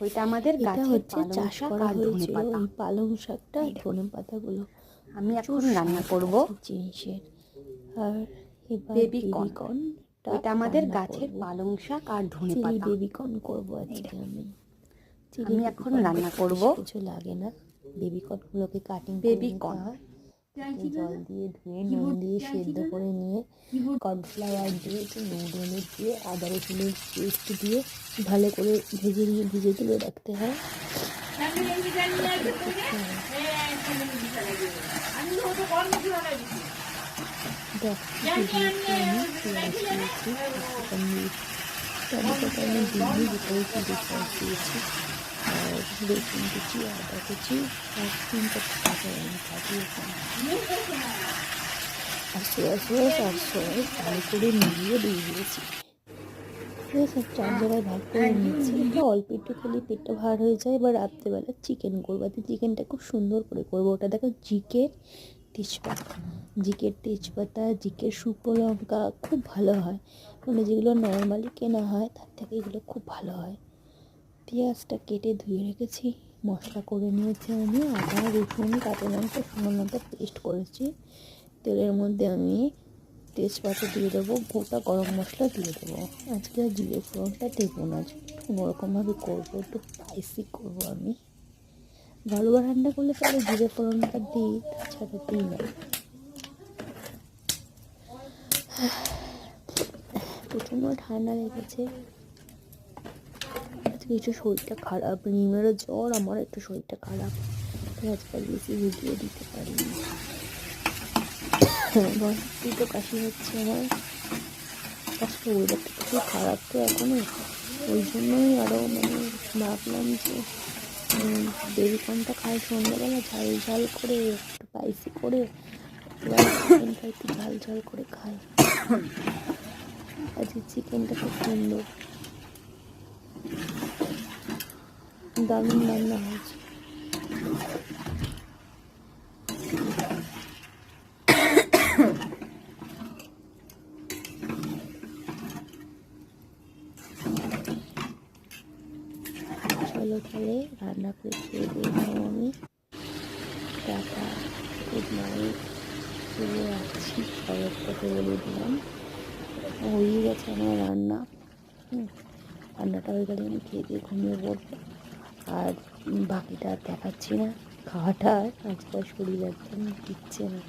ওইটা আমাদের এটা গাছের হচ্ছে পালং চাষ শাক করা আর ধনে হয়েছিল পাতা। এই পালং শাকটা আর ধনে পাতাগুলো। আমি প্রচুর এখন রান্না স্বাদ করব গাছের জিনিসের। আর এবার বেবিকর্ন। বেবিকর্নটা ওইটা আমাদের রান্না গাছের করব। পালং শাক আর ধনে চিলি পাতা। বেবিকর্ন করবো এই আজকে দেখো, আমি। চিলি আমি এখন বেবিকর্ন রান্না করতে করব বেশি কিছু লাগে না। বেবিকর্নগুলোকে কাটিং করে নিতে বেবিকর্ন। হয়, কেটে জল দিয়ে ধুয়ে নুন দিয়ে সেদ্ধ করে নিয়ে কর্নফ্লাওয়ার দিয়ে একটু নুডল দিয়ে আদা রসুনের পেস্ট দিয়ে ভালো করে ভিজে তুলে রাখতে হয়। দেখো আমি পেঁয়াজ দিয়েছি, ক্যাপসিকাম দিয়েছি, টমেটোটা আমি দিইনি, যেটাই চিলি সস দিয়েছি আর রসুন কুচি, আদা কুচি আর 3-4টা কাঁচা লঙ্কা দিয়েছিলাম আর সোয়া সস আর সস ভালো করে মিলিয়ে দিয়ে দিয়েছি। সব 4 জায়গায় ভাগ করে নিয়েছি। এটা অল্প একটু খেলে পেটটা ভার হয়ে যায়। এবার রাত্রেবেলা চিকেন করবো, চিকেনটা খুব সুন্দর করে করবো। ওটা দেখো তেজপাতা, জিকের শুকনো লঙ্কা খুব ভালো হয়, মানে যেগুলো নর্মালি কেনা হয় তার থেকে এগুলো খুব ভালো হয়। পেঁয়াজটা কেটে ধুয়ে রেখেছি, মশলা করে নিয়েছি আমি, আদা রসুন কাঁচা লঙ্কা শুকনো লঙ্কা পেস্ট করেছি। তেলের মধ্যে আমি তেজপাতা দিয়ে দেবো, গোটা গরম মশলা দিয়ে দেবো। আজকে আর জিরে ফোড়নটা দেবো না, অন্যরকমভাবে করবো, একটু স্পাইসি করবো আমি। ঘরোয়া রান্না করলে তাহলে জিরে ফোড়নটা দিই, তাছাড়া দিই না। প্রচণ্ড ঠান্ডা লেগেছে আজকে, একটু শরীরটা খারাপ, রিমেরও জ্বর, আমার একটু শরীরটা খারাপ, তাই আজকাল বেশি ভিডিও দিতে পারিনি। তো কাশি হচ্ছে আমার, আজকে ওয়েদারটা খুব খারাপ তো এখনও, ওই জন্যই আরও মানে ভাবলাম যে বেবিকর্নটা খাই সন্ধ্যাবেলা ঝাল ঝাল করে, একটু স্পাইসি করে, এবার চিকেনটা একটু ঝাল ঝাল করে খাই। আজকে চিকেনটা খুব সুন্দর, দারুণ রান্না হয়েছে। চলো তাহলে রান্না করে খেয়ে দিয়ে আমি টাটা, গুড নাইট, শুভ রাখছি। সবার কথা বলে দিলাম, হয়েই গেছে আমার রান্না। রান্নাটা হয়ে গেলে আমি খেয়ে দিয়ে ঘুমিয়ে পড়বো, আর বাকিটা আর দেখাচ্ছি না। খাওয়াটা আজকাল শরীর একদম দিচ্ছে না।